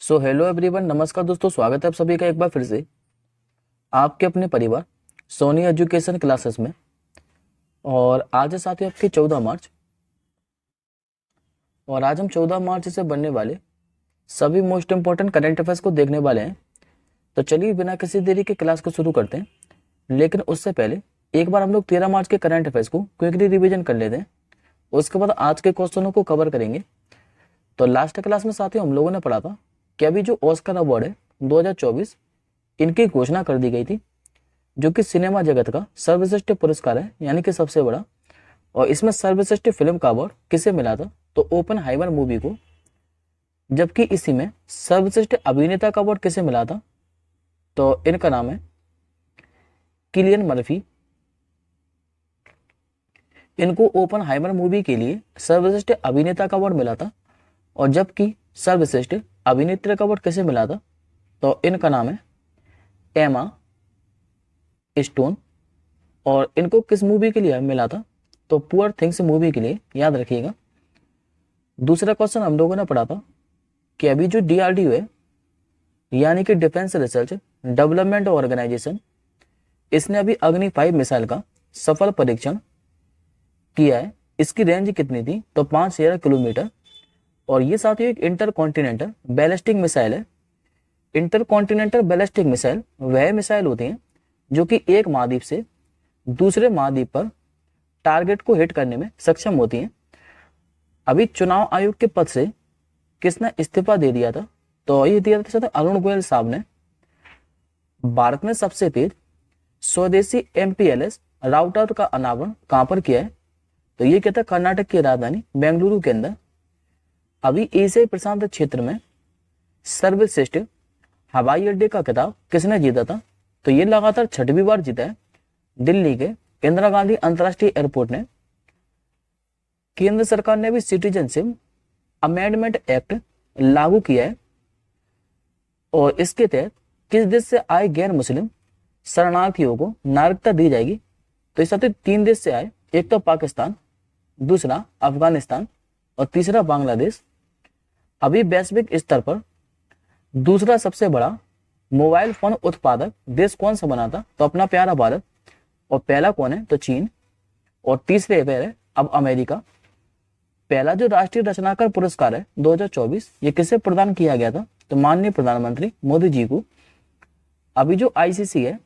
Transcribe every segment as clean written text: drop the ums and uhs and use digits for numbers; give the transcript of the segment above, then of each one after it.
So hello everyone, नमस्कार दोस्तों, स्वागत है आप सभी का एक बार फिर से आपके अपने परिवार सोनी एजुकेशन क्लासेस में। और आज है साथियों आपकी 14 मार्च, और आज हम 14 मार्च से बनने वाले सभी मोस्ट इंपॉर्टेंट करंट अफेयर्स को देखने वाले हैं। तो चलिए बिना किसी देरी के क्लास को शुरू करते हैं, लेकिन उससे पहले एक बार हम लोग 13 मार्च के करंट अफेयर्स को क्विकली रिविजन कर लेते हैं। उसके बाद आज के क्वेश्चनों को कवर करेंगे। तो लास्ट क्लास में साथियों हम लोगों ने पढ़ा था कि अभी जो ऑस्कर अवार्ड है 2024 इनकी घोषणा कर दी गई थी, जो कि सिनेमा जगत का सर्वश्रेष्ठ पुरस्कार है, यानी कि सबसे बड़ा। और इसमें सर्वश्रेष्ठ फिल्म का अवार्ड किसे मिला था? तो ओपनहाइमर मूवी को। जबकि इसी में सर्वश्रेष्ठ अभिनेता का अवार्ड किसे मिला था? तो इनका नाम है किलियन मर्फी। इनको ओपनहाइमर मूवी के लिए सर्वश्रेष्ठ अभिनेता का अवार्ड मिला था। और जबकि सर्वश्रेष्ठ अभिनेत्री का अवार्ड किसे मिला था? तो इनका नाम है एमा स्टोन। और इनको किस मूवी के लिए मिला था? तो पुअर थिंग्स मूवी के लिए, याद रखिएगा। दूसरा क्वेश्चन हम लोगों ने पढ़ा था कि अभी जो DRDO है, यानी कि डिफेंस रिसर्च डेवलपमेंट ऑर्गेनाइजेशन, इसने अभी अग्नि 5 मिसाइल का सफल परीक्षण किया है। इसकी रेंज कितनी थी? तो 5000 किलोमीटर। और ये साथियों एक इंटरकॉन्टिनेंटल बैलिस्टिक मिसाइल है। इंटरकॉन्टिनेंटल बैलिस्टिक मिसाइल वह मिसाइल होती हैं जो कि एक महाद्वीप से दूसरे महाद्वीप पर टारगेट को हिट करने में सक्षम होती हैं। अभी चुनाव आयोग के पद से किसने इस्तीफा दे दिया था? तो ये दिया था अरुण गोयल साहब ने। भारत में सबसे तेज स्वदेशी MPLS राउटर का अनावरण कहां पर किया है? तो ये कहता है कर्नाटक की राजधानी बेंगलुरु के अंदर। अभी एशियाई प्रशांत क्षेत्र में सर्वश्रेष्ठ हवाई अड्डे का खिताब किसने जीता था? तो ये लगातार 6वीं बार जीता है दिल्ली के इंदिरा गांधी अंतर्राष्ट्रीय एयरपोर्ट ने। केंद्र सरकार ने भी सिटीजनशिप अमेंडमेंट एक्ट लागू किया है। और इसके तहत किस देश से आए गैर मुस्लिम शरणार्थियों को नागरिकता दी जाएगी? तो इस साथ 3 देश से आए, एक तो पाकिस्तान, दूसरा अफगानिस्तान और तीसरा बांग्लादेश। अभी वैश्विक स्तर पर दूसरा सबसे बड़ा मोबाइल फोन उत्पादक देश कौन सा बना था? तो अपना प्यारा भारत। और पहला कौन है? तो चीन। और तीसरे पे है अब अमेरिका। पहला जो राष्ट्रीय रचनाकार पुरस्कार है 2024, ये किसे प्रदान किया गया था? तो माननीय प्रधानमंत्री मोदी जी को। अभी जो ICC है,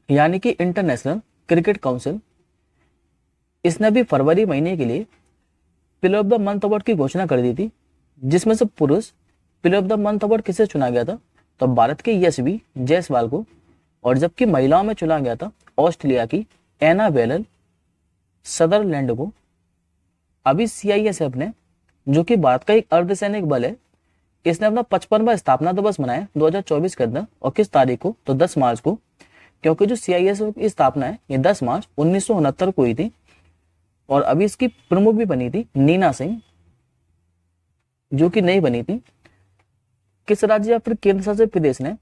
यानी कि इंटरनेशनल क्रिकेट काउंसिल, इसने भी फरवरी महीने के लिए player of the month award की घोषणा कर दी थी, जिसमें से पुरुष player of the month award किसे चुना गया था? तो भारत के यशवी जायसवाल को। और जबकि महिलाओं में चुना गया था ऑस्ट्रेलिया की एना बेलल सदरलैंड को। अभी CISF ने, जो कि भारत का एक अर्धसैनिक बल है, इसने अपना 55वां स्थापना दिवस मनाया 2024 के अंदर। और किस तारीख को? तो 10 मार्च को। क्योंकि जो CISF की स्थापना है ये 10 मार्च 1969 को हुई थी। और अभी इसकी प्रमुख भी बनी थी नीना सिंह, जो कि नहीं बनी थी। किस राज्य या फिर केंद्र शासित प्रदेश ने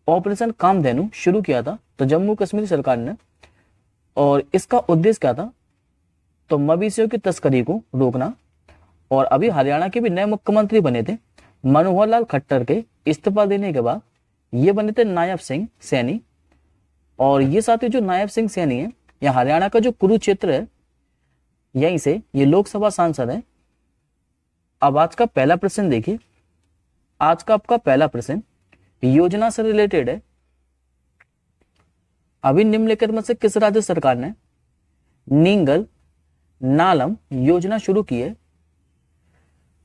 ऑपरेशन कामधेनु शुरू किया था? तो जम्मू कश्मीर सरकार ने। और इसका उद्देश्य क्या था? तो मवेशियों की तस्करी को रोकना। और अभी हरियाणा के भी नए मुख्यमंत्री बने थे मनोहर लाल खट्टर के इस्तीफा देने के बाद। ये बने थे नायब सिंह सैनी। और ये साथी जो नायब सिंह सैनी है, या हरियाणा का जो कुरुक्षेत्र है, यहीं से ये लोकसभा सांसद है। अब आज का पहला प्रश्न देखिए। आज का आपका पहला प्रश्न योजना से रिलेटेड है। अभी निम्नलिखित में से किस राज्य सरकार ने नींगल नालम योजना शुरू की है?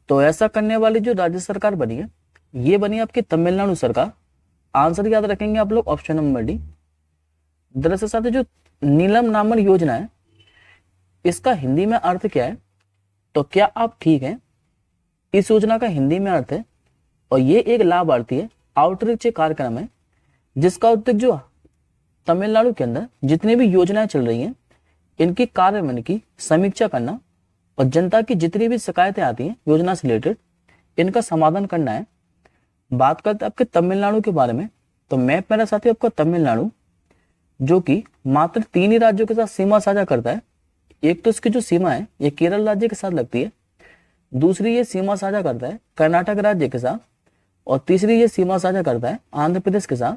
तो ऐसा करने वाली जो राज्य सरकार बनी है, ये बनी आपकी तमिलनाडु सरकार। आंसर याद रखेंगे आप लोग, ऑप्शन नंबर डी। दरअसल साथ जो नीलम नामन योजना है, इसका हिंदी में अर्थ क्या है? तो क्या आप ठीक हैं? इस योजना का हिंदी में अर्थ है, और ये एक लाभार्थी है आउटरीच कार्यक्रम है, जिसका उद्देश्य जो तमिलनाडु के अंदर जितनी भी योजनाएं चल रही हैं, इनकी कार्यान्वयन की समीक्षा करना, और जनता की जितनी भी शिकायतें आती हैं योजना से रिलेटेड, इनका समाधान करना है। बात करते हैं आपके तमिलनाडु के बारे में। तो मैप मेरा साथी आपका तमिलनाडु, जो कि मात्र 3 ही राज्यों के साथ सीमा साझा करता है। एक तो इसकी जो सीमा है ये केरल राज्य के साथ लगती है, दूसरी ये सीमा साझा करता है कर्नाटक राज्य के साथ, और तीसरी ये सीमा साझा करता है आंध्र प्रदेश के साथ।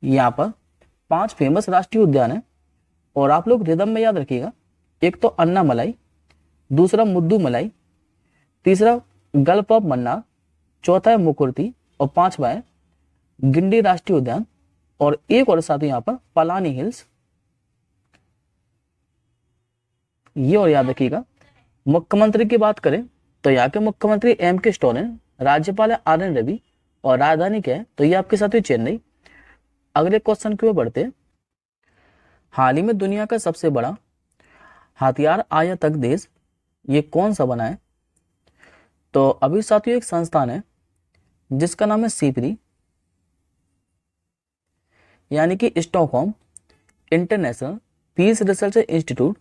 यहाँ पर 5 फेमस राष्ट्रीय उद्यान है और आप लोग रिदम में याद रखिएगा। एक तो अन्नामलाई, दूसरा मुद्दुमलाई, तीसरा गल्फ ऑफ मन्नार, चौथा है मुकुर्ती और 5वां है गिंडी राष्ट्रीय उद्यान। और एक और साथ ही यहाँ पर पलानी हिल्स, ये और याद रखिएगा। मुख्यमंत्री की बात करें तो यहाँ के मुख्यमंत्री M.K. स्टालिन, राज्यपाल है R.N. रवि और राजधानी क्या है तो ये आपके साथ ही चेन्नई। अगले क्वेश्चन की ओर बढ़ते हैं। हाल ही में दुनिया का सबसे बड़ा हथियार आयातक देश ये कौन सा बना है? तो अभी साथियों एक संस्थान है जिसका नाम है सीपरी, यानी कि Stockholm International Peace Research Institute,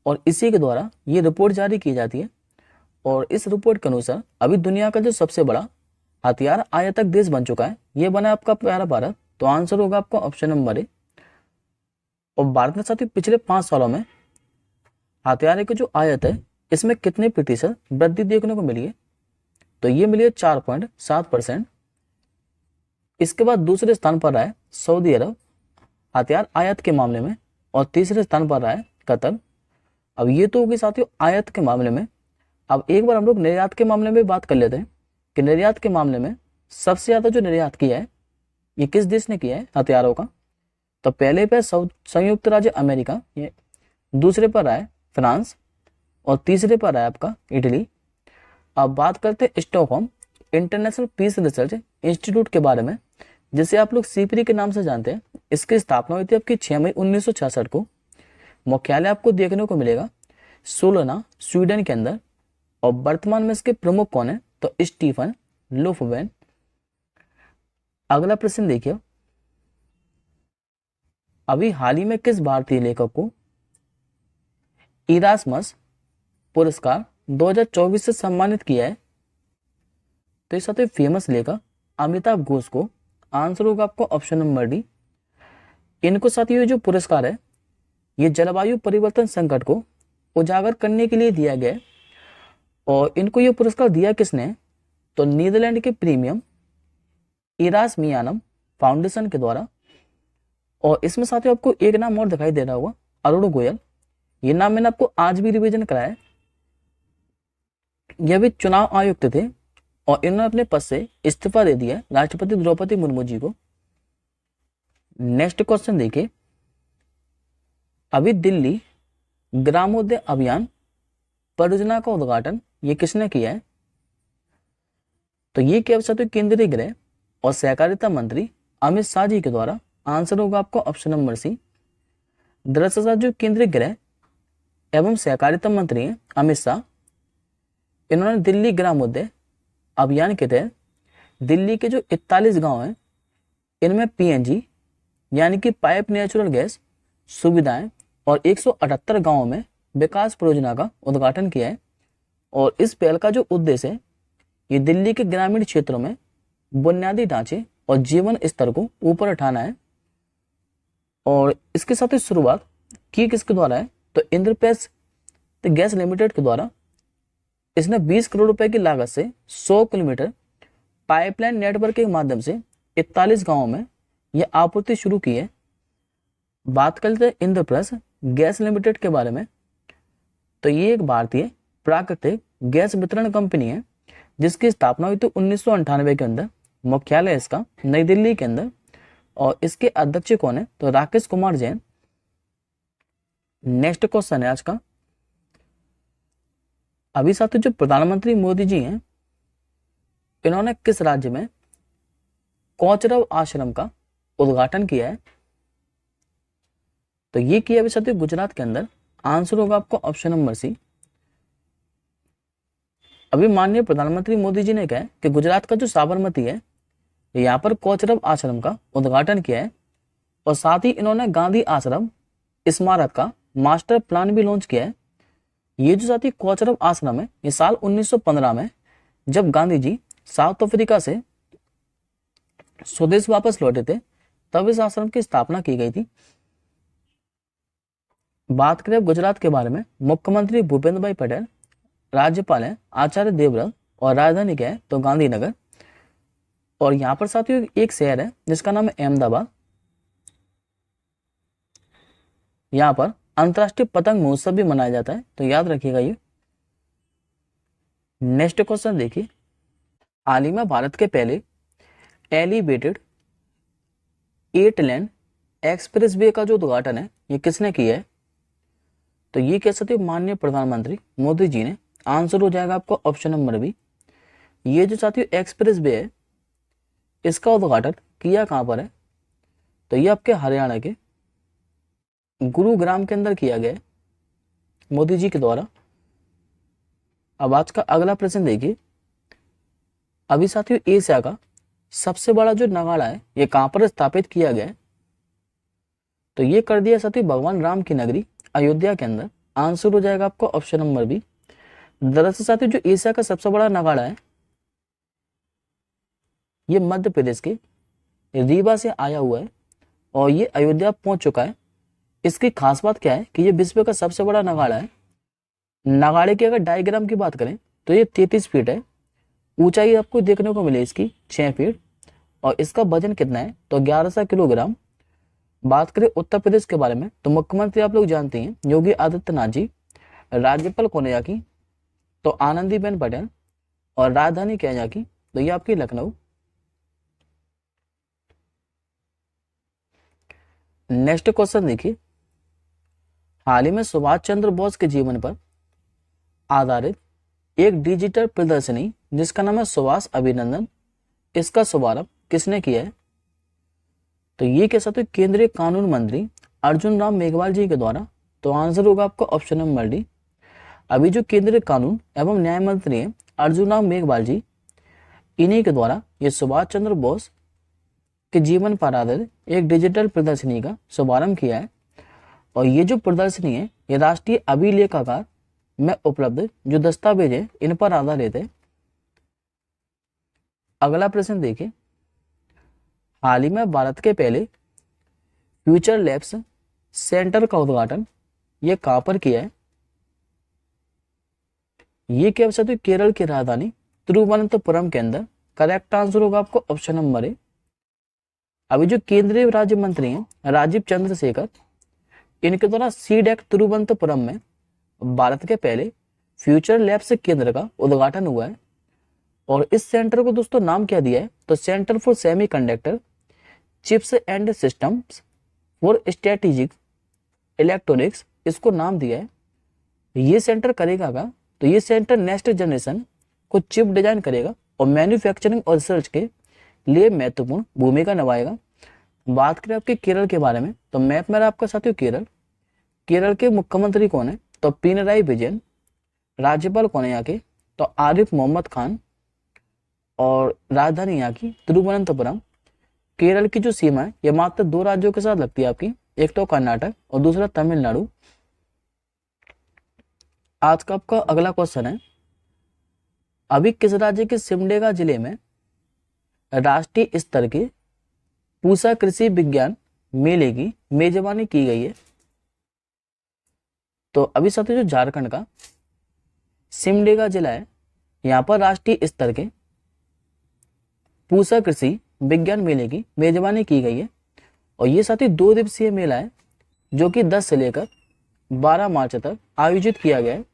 और इसी के द्वारा ये रिपोर्ट जारी की जाती है। और इस रिपोर्ट के अनुसार अभी दुनिया का जो सबसे बड़ा हथियार आयातक देश बन चुका है ये बना है आपका प्यारा भारत। तो आंसर होगा आपका ऑप्शन नंबर ए। और भारत में साथियों पिछले 5 सालों में हथियार की जो आयात है इसमें कितने प्रतिशत वृद्धि देखने को मिली है? तो ये मिली है 4.7%। इसके बाद दूसरे स्थान पर रहा है सऊदी अरब हथियार आयात के मामले में, और तीसरे स्थान पर रहा है कतर। अब ये तो होगी साथियों आयात के मामले में। अब एक बार हम लोग निर्यात के मामले में बात कर लेते हैं कि निर्यात के मामले में सबसे ज्यादा जो निर्यात किया है ये किस देश ने किया है हथियारों का? तो पहले पे संयुक्त राज्य अमेरिका, ये दूसरे पर रहा है फ्रांस और तीसरे पर रहा है आपका इटली। अब बात करते हैं Stockholm International Peace Research Institute के बारे में, जिसे आप लोग सीपरी के नाम से जानते हैं। इसकी स्थापना हुई थी आपकी 6 मई 1966 को। मुख्यालय आपको देखने को मिलेगा सोलना स्वीडन के अंदर। और वर्तमान में इसके प्रमुख कौन है? तो स्टीफन लोफवेन। अगला प्रश्न देखिए, अभी हाल ही में किस भारतीय लेखक को इरास्मस पुरस्कार 2024 से सम्मानित किया है? तो इस साथ फेमस लेखक अमिताभ घोष को। आंसर होगा आपको ऑप्शन नंबर डी। इनको साथ ये जो पुरस्कार है ये जलवायु परिवर्तन संकट को उजागर करने के लिए दिया गया है। और इनको ये पुरस्कार दिया किसने? तो नीदरलैंड के प्रीमियम इरास्मियानम फाउंडेशन के द्वारा। और इसमें साथियों आपको एक नाम और दिखाई दे रहा होगा, अरुण गोयल। ये नाम मैंने आपको आज भी रिवीजन कराया है। यह भी चुनाव आयुक्त थे और इन्होंने अपने पद से इस्तीफा दे दिया राष्ट्रपति द्रौपदी मुर्मू जी को। नेक्स्ट क्वेश्चन देखिए, अभी दिल्ली ग्रामोदय अभियान परियोजना का उद्घाटन ये किसने किया है? तो ये किया साथियों केंद्रीय गृह और सहकारिता मंत्री अमित शाह जी के द्वारा। आंसर होगा आपको ऑप्शन नंबर सी। दरअसल जो केंद्रीय गृह एवं सहकारिता मंत्री हैं अमित शाह, इन्होंने दिल्ली ग्रामोदय अभियान के तहत दिल्ली के जो 41 गांव हैं इनमें PNG यानी कि पाइप नेचुरल गैस सुविधाएं और 178 गांवों में विकास परियोजना का उद्घाटन किया है। और इस पहल का जो उद्देश्य है ये दिल्ली के ग्रामीण क्षेत्रों में बुनियादी ढांचे और जीवन स्तर को ऊपर उठाना है। और इसके साथ ही शुरुआत की किसके द्वारा है? तो इंद्रप्रस्थ गैस लिमिटेड के द्वारा। इसने 20 करोड़ रुपए की लागत से 100 किलोमीटर पाइपलाइन नेटवर्क के माध्यम से 41 गांवों में यह आपूर्ति शुरू की है। बात करते हैं इंद्रप्रस्थ गैस लिमिटेड के बारे में, तो ये एक भारतीय प्राकृतिक गैस वितरण कंपनी है जिसकी स्थापना हुई थी 1998 के अंदर। मुख्यालय इसका नई दिल्ली के अंदर। और इसके अध्यक्ष कौन है? तो राकेश कुमार जैन। नेक्स्ट क्वेश्चन है आज का, अभी साथ जो प्रधानमंत्री मोदी जी हैं इन्होंने किस राज्य में कोचरब आश्रम का उद्घाटन किया है? तो ये किया अभी साथ गुजरात के अंदर। आंसर होगा आपको ऑप्शन नंबर सी। अभी माननीय प्रधानमंत्री मोदी जी ने कहा कि गुजरात का जो साबरमती है यहाँ पर कोचरब आश्रम का उद्घाटन किया है। और साथ ही इन्होंने गांधी आश्रम स्मारक का मास्टर प्लान भी लॉन्च किया है। ये जो साथी कोचरब आश्रम है ये साल 1915 में जब गांधी जी साउथ अफ्रीका से स्वदेश वापस लौटे थे तब इस आश्रम की स्थापना की गई थी। बात करें गुजरात के बारे में, मुख्यमंत्री भूपेंद्र भाई पटेल, राज्यपाल है आचार्य देवव्रत और राजधानी क्या है? तो गांधीनगर। और यहाँ पर साथियों एक शहर है जिसका नाम है अहमदाबाद। यहाँ पर अंतर्राष्ट्रीय पतंग महोत्सव भी मनाया जाता है, तो याद रखिएगा ये। नेक्स्ट क्वेश्चन देखिए, हाल ही में भारत के पहले एलिवेटेड 8 लेन एक्सप्रेस वे का जो उद्घाटन है ये किसने किया है? तो ये कह सकते हो माननीय प्रधानमंत्री मोदी जी ने। आंसर हो जाएगा आपको ऑप्शन नंबर बी। ये जो साथियों एक्सप्रेस वे है इसका उद्घाटन किया कहाँ पर है? तो ये आपके हरियाणा के गुरुग्राम के अंदर किया गया है मोदी जी के द्वारा। अब आज का अगला प्रश्न देखिए, अभी साथियों एशिया का सबसे बड़ा जो नगाड़ा है ये कहां पर स्थापित किया गया है? तो ये कर दिया साथियों भगवान राम की नगरी अयोध्या के अंदर। आंसर हो जाएगा आपको ऑप्शन नंबर बी। दरअसल साथियों जो एशिया का सबसे बड़ा नगाड़ा है ये मध्य प्रदेश के रीवा से आया हुआ है और ये अयोध्या पहुंच चुका है। इसकी खास बात क्या है कि ये विश्व का सबसे बड़ा नगाड़ा है। नगाड़े की अगर डायग्राम की बात करें तो ये 33 फीट है। ऊंचाई आपको देखने को मिले इसकी 6 फीट और इसका वजन कितना है? तो 1100 किलोग्राम। बात करें उत्तर प्रदेश के बारे में तो मुख्यमंत्री आप लोग जानते हैं योगी आदित्यनाथ जी, राज्यपाल कौन है यहाँ की? तो आनंदीबेन पटेल। और राजधानी क्या है यहाँ की? तो ये आपकी लखनऊ। नेक्स्ट क्वेश्चन देखिए, हाल ही में सुभाष चंद्र बोस के जीवन पर आधारित एक डिजिटल प्रदर्शनी जिसका नाम है सुभाष अभिनंदन, इसका शुभारंभ किसने किया है? तो ये कह सकते हो केंद्रीय कानून मंत्री अर्जुन राम मेघवाल जी के द्वारा। तो आंसर होगा आपका ऑप्शन नंबर डी। अभी जो केंद्रीय कानून एवं न्याय मंत्री हैं अर्जुन राम मेघवाल जी, इन्हीं के द्वारा ये सुभाष चंद्र बोस के जीवन पर आधारित एक डिजिटल प्रदर्शनी का शुभारंभ किया है। और ये जो प्रदर्शनी है ये राष्ट्रीय अभिलेखागार में उपलब्ध जो दस्तावेज है इन पर आधारित है। अगला प्रश्न देखिए, हाल ही में भारत के पहले फ्यूचर लैब्स सेंटर का उद्घाटन ये कहां पर किया है? ये कह सकते हो केरल की राजधानी तिरुवनंतपुरम के अंदर। करेक्ट आंसर होगा आपको ऑप्शन नंबर ए। अभी जो केंद्रीय राज्य मंत्री हैं राजीव चंद्रशेखर, इनके द्वारा सीडेक तिरुवनंतपुरम में भारत के पहले फ्यूचर लैब्स केंद्र का उद्घाटन हुआ है। और इस सेंटर को दोस्तों नाम क्या दिया है? तो centre for semiconductor chips and systems for strategic electronics, इसको नाम दिया है। ये सेंटर करेगा क्या? तो ये सेंटर नेक्स्ट जनरेशन को चिप डिजाइन करेगा और मैन्युफैक्चरिंग और रिसर्च के लिए महत्वपूर्ण भूमिका निभाएगा। बात करें आपके केरल के बारे में तो मैप में आपका साथियों केरल के मुख्यमंत्री कौन है? तो पिनराई विजयन। राज्यपाल कौन है यहाँ के? तो आरिफ मोहम्मद खान। और राजधानी यहाँ की तिरुवनंतपुरम। केरल की जो सीमा है ये मात्र 2 राज्यों के साथ लगती है आपकी, एक तो कर्नाटक और दूसरा तमिलनाडु। आज का आपका अगला क्वेश्चन है, अभी किस राज्य के सिमडेगा जिले में राष्ट्रीय स्तर के पूसा कृषि विज्ञान मेले की मेजबानी की गई है? तो अभी साथियों जो झारखंड का सिमडेगा जिला है यहाँ पर राष्ट्रीय स्तर के पूसा कृषि विज्ञान मेले की मेजबानी की गई है। और ये साथी 2 दिवसीय मेला है जो कि 10 से लेकर 12 मार्च तक आयोजित किया गया है।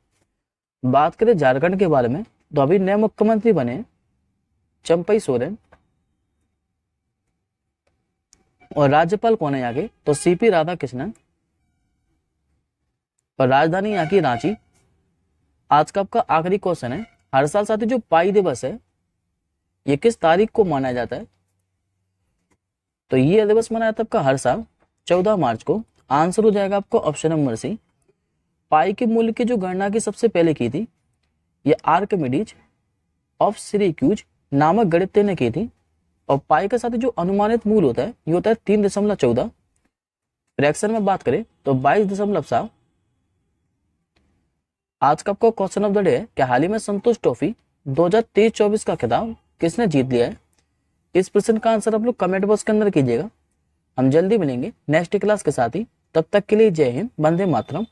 बात करें झारखंड के बारे में तो अभी नए मुख्यमंत्री बने चंपई सोरेन। और राज्यपाल कौन है यहाँ के? तो सीपी राधाकृष्णन। और राजधानी यहाँ की रांची। आज का आपका आखिरी क्वेश्चन है, हर साल साथी जो पाई दिवस है ये किस तारीख को मनाया जाता है? तो ये दिवस मनाया जाता है आपका हर साल 14 मार्च को। आंसर हो जाएगा आपको ऑप्शन नंबर सी। पाई के मूल्य की जो गणना की सबसे पहले की थी ये आर्किमिडीज ऑफ सिरैक्यूज नामक गणितज्ञ ने की थी। और पाई के साथ जो अनुमानित मूल होता है ये होता है 3.14। फ्रैक्शन में बात करें तो 22.7। आज का आपको क्वेश्चन ऑफ द डे है कि हाल ही में संतोष ट्रॉफी 2023-24 का खिताब किसने जीत लिया है? इस प्रश्न का आंसर आप लोग कमेंट बॉक्स के अंदर कीजिएगा। हम जल्दी मिलेंगे नेक्स्ट क्लास के साथ ही, तब तक के लिए जय हिंद, वंदे मातरम।